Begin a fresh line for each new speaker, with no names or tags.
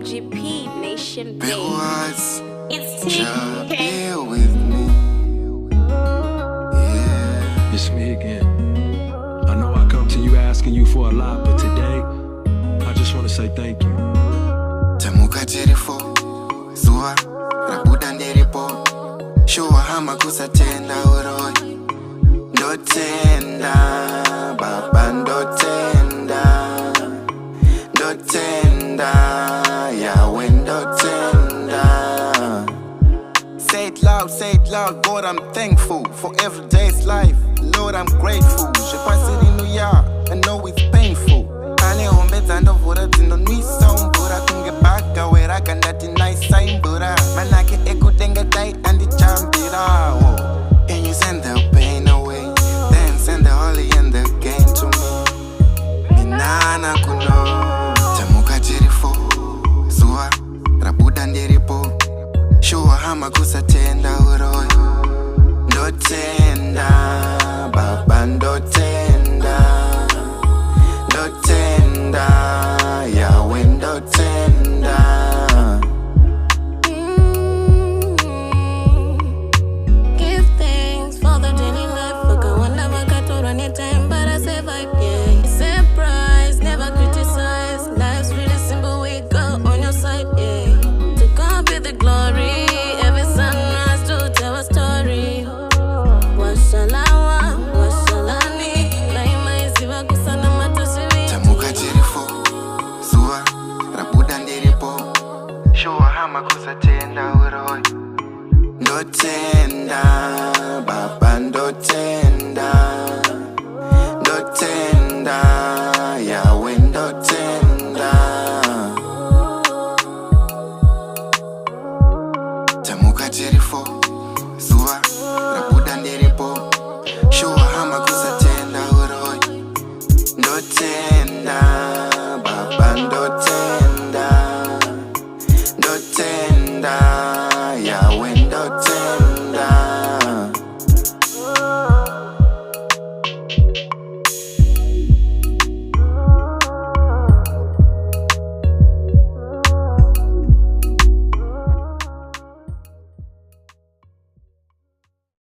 OGP Nation
Peku
Bay.
Artz,
It's
just
TK.
here with me. Yeah.
It's me again. I know I come to you asking you for a lot, but today, I just want to say thank you.
Tamuka tirifo, zuwa, rabuda ndiripo. Shua hama kusatenda uroi. Ndotenda, baba ndotenda. Ndotenda, yawe ndotenda. Say it loud, God, I'm thankful for every day's life. Lord, I'm grateful. Je passe in New York, I know it's painful. Anehmoh ndovura dzinonwisa mvura kunge bhaga weraka ndati naisaimbura manake ekutenga dai andijambirawo. And you send the pain away, then send the holy and the gain to me. Minana kuno tamuka tirifo, zuwa rabuda ndiripo. Shua hama kusatenda uroi. Ndotenda, baba ndotenda. Ndotenda, yawe ndotenda.
Give thanks for the daily life. Look, I wonder my cat or anytime, but I survive, yeah. Surprise, never criticize. Life's really simple, we go on your side, yeah. To God be the glory. Every sunrise to tell a story. What shall I want? What shall I need? Laima isiwa kusana matosiwi.
Tamuka tirifo, zuwa, rabuda ndiripo. Shua hama kusatenda uroi. Ndotenda, baba ndotenda. Ndotenda, yawe ndotenda. Tamuka tirifo, zuwa,